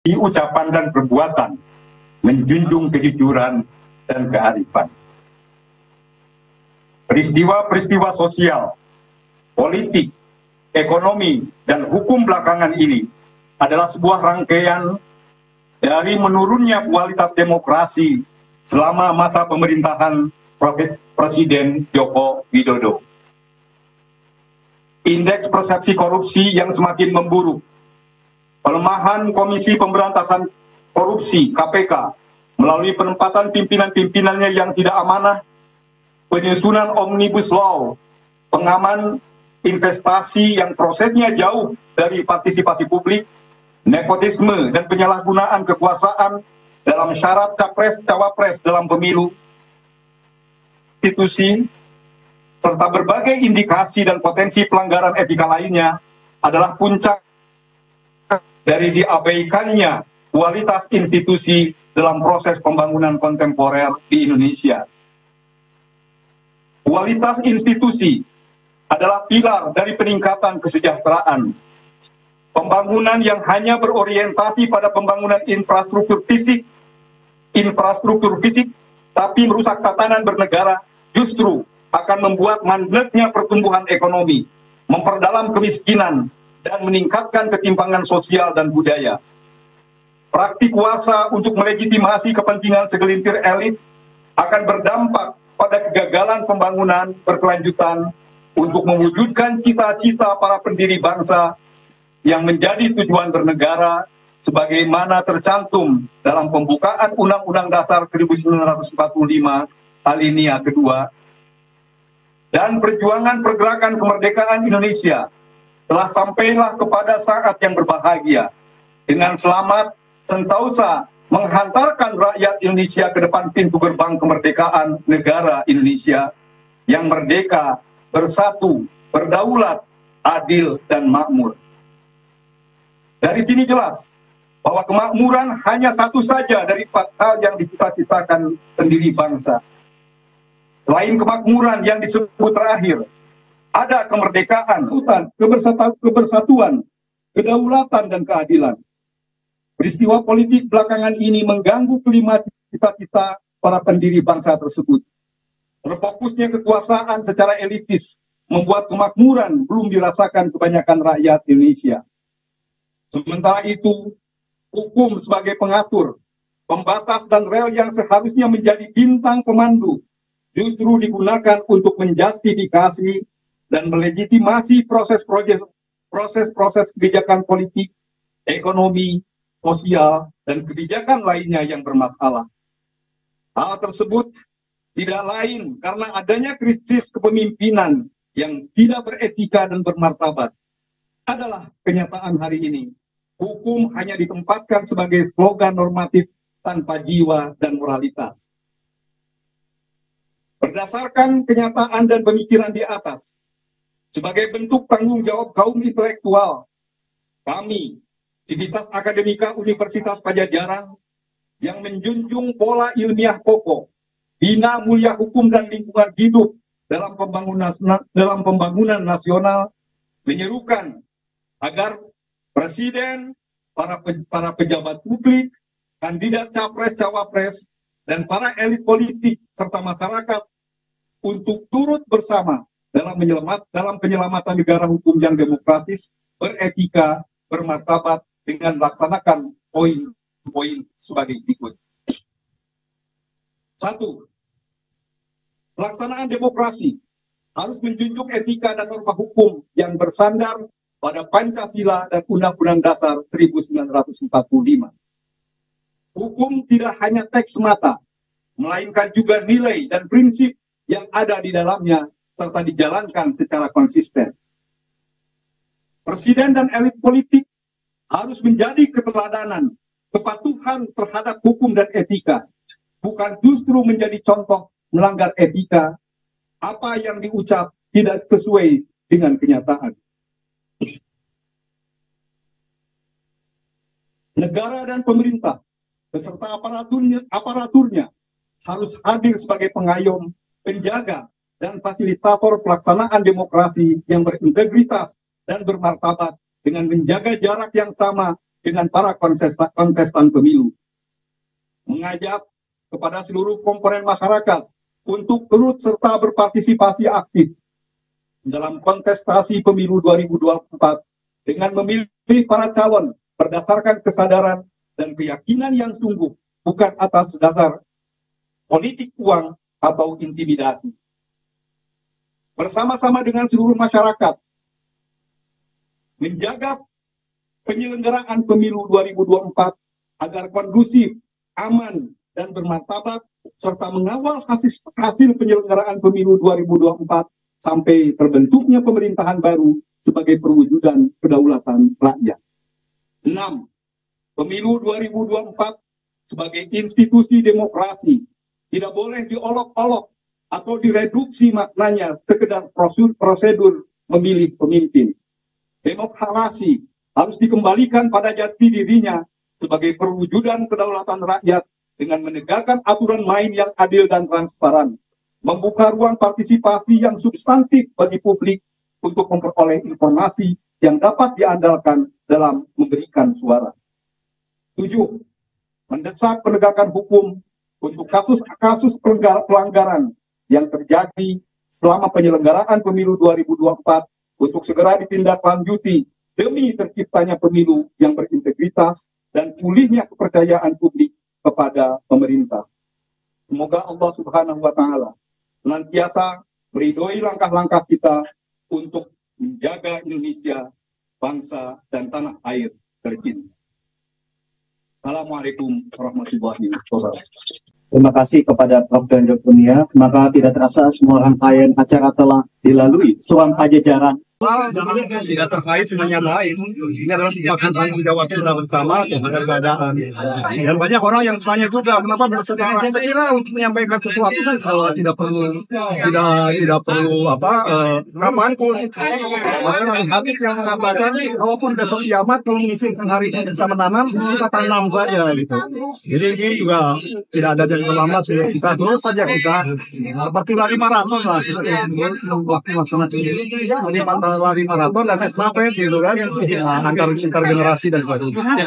di ucapan dan perbuatan, menjunjung kejujuran dan kearifan. Peristiwa-peristiwa sosial, politik, ekonomi, dan hukum belakangan ini adalah sebuah rangkaian dari menurunnya kualitas demokrasi selama masa pemerintahan Presiden Joko Widodo. Indeks persepsi korupsi yang semakin memburuk, pelemahan Komisi Pemberantasan Korupsi (KPK) melalui penempatan pimpinan-pimpinannya yang tidak amanah, penyusunan Omnibus Law, pengaman investasi yang prosesnya jauh dari partisipasi publik, nepotisme dan penyalahgunaan kekuasaan dalam syarat capres-cawapres dalam pemilu, institusi, serta berbagai indikasi dan potensi pelanggaran etika lainnya adalah puncak dari diabaikannya kualitas institusi dalam proses pembangunan kontemporer di Indonesia. Kualitas institusi adalah pilar dari peningkatan kesejahteraan. Pembangunan yang hanya berorientasi pada pembangunan infrastruktur fisik, tapi merusak tatanan bernegara, justru akan membuat mandeknya pertumbuhan ekonomi, memperdalam kemiskinan, dan meningkatkan ketimpangan sosial dan budaya. Praktik kuasa untuk melegitimasi kepentingan segelintir elit akan berdampak pada kegagalan pembangunan berkelanjutan untuk mewujudkan cita-cita para pendiri bangsa yang menjadi tujuan bernegara sebagaimana tercantum dalam pembukaan Undang-Undang Dasar 1945 alinea kedua, dan perjuangan pergerakan kemerdekaan Indonesia telah sampailah kepada saat yang berbahagia dengan selamat sentosa menghantarkan rakyat Indonesia ke depan pintu gerbang kemerdekaan negara Indonesia yang merdeka, bersatu, berdaulat, adil, dan makmur. Dari sini jelas bahwa kemakmuran hanya satu saja dari 4 hal yang dicita-citakan pendiri bangsa. Selain kemakmuran yang disebut terakhir, ada kemerdekaan, kebersatuan, kedaulatan, dan keadilan. Peristiwa politik belakangan ini mengganggu kelima cita-cita para pendiri bangsa tersebut. Terfokusnya kekuasaan secara elitis membuat kemakmuran belum dirasakan kebanyakan rakyat Indonesia. Sementara itu, hukum sebagai pengatur, pembatas, dan rel yang seharusnya menjadi bintang pemandu justru digunakan untuk menjustifikasi dan melegitimasi proses kebijakan politik, ekonomi, sosial, dan kebijakan lainnya yang bermasalah. Hal tersebut tidak lain karena adanya krisis kepemimpinan yang tidak beretika dan bermartabat. Adalah kenyataan hari ini. Hukum hanya ditempatkan sebagai slogan normatif tanpa jiwa dan moralitas. Berdasarkan kenyataan dan pemikiran di atas, sebagai bentuk tanggung jawab kaum intelektual, kami, Civitas Akademika Universitas Padjadjaran, yang menjunjung pola ilmiah pokok, bina mulia hukum dan lingkungan hidup dalam pembangunan nasional, menyerukan agar Presiden, para pejabat publik, kandidat capres-cawapres, dan para elit politik serta masyarakat untuk turut bersama dalam penyelamatan negara hukum yang demokratis, beretika, bermartabat, dengan melaksanakan poin-poin sebagai berikut. 1. Pelaksanaan demokrasi harus menjunjung etika dan norma hukum yang bersandar pada Pancasila dan Undang-Undang Dasar 1945. Hukum tidak hanya teks semata, melainkan juga nilai dan prinsip yang ada di dalamnya serta dijalankan secara konsisten. Presiden dan elit politik harus menjadi keteladanan, kepatuhan terhadap hukum dan etika, bukan justru menjadi contoh melanggar etika, apa yang diucap tidak sesuai dengan kenyataan. Negara dan pemerintah beserta aparaturnya harus hadir sebagai pengayom, penjaga, dan fasilitator pelaksanaan demokrasi yang berintegritas dan bermartabat dengan menjaga jarak yang sama dengan para kontestan pemilu. Mengajak kepada seluruh komponen masyarakat untuk turut serta berpartisipasi aktif dalam kontestasi pemilu 2024 dengan memilih para calon berdasarkan kesadaran dan keyakinan yang sungguh, bukan atas dasar politik uang atau intimidasi. Bersama-sama dengan seluruh masyarakat, menjaga penyelenggaraan pemilu 2024 agar kondusif, aman, dan bermartabat, serta mengawal hasil penyelenggaraan pemilu 2024 sampai terbentuknya pemerintahan baru sebagai perwujudan kedaulatan rakyat. 6. Pemilu 2024 sebagai institusi demokrasi tidak boleh diolok-olok atau direduksi maknanya sekedar prosedur memilih pemimpin. Demokrasi harus dikembalikan pada jati dirinya sebagai perwujudan kedaulatan rakyat dengan menegakkan aturan main yang adil dan transparan, membuka ruang partisipasi yang substantif bagi publik untuk memperoleh informasi yang dapat diandalkan dalam memberikan suara. 7. Mendesak penegakan hukum untuk kasus-kasus pelanggaran yang terjadi selama penyelenggaraan pemilu 2024 untuk segera ditindaklanjuti demi terciptanya pemilu yang berintegritas dan pulihnya kepercayaan publik kepada pemerintah. Semoga Allah Subhanahu wa Ta'ala senantiasa meridhoi langkah-langkah kita untuk menjaga Indonesia, bangsa dan tanah air tercinta. Assalamualaikum warahmatullahi wabarakatuh. Terima kasih kepada Prof. Ganjar Kurnia. Maka tidak terasa semua rangkaian acara telah dilalui. Soal pajajaran tidak terkait dengan yang lain. Ini adalah merupakan tanggung jawab kita bersama terhadap keadaan. Dan banyak orang yang tanya juga kenapa bersejarah. Saya kira untuk menyampaikan sesuatu kan kalau tidak perlu kapan pun. Maka hadis yang mengatakan walaupun besok kiamat kalau mengizinkan hari ini bisa menanam kita tanam saja gitu. Jadi ini juga tidak ada yang terlambat ya. Kita terus saja kita seperti lari maraton lah. Waktu masing-masing lari maraton dan estafet gitu kan antar generasi dan sebagainya.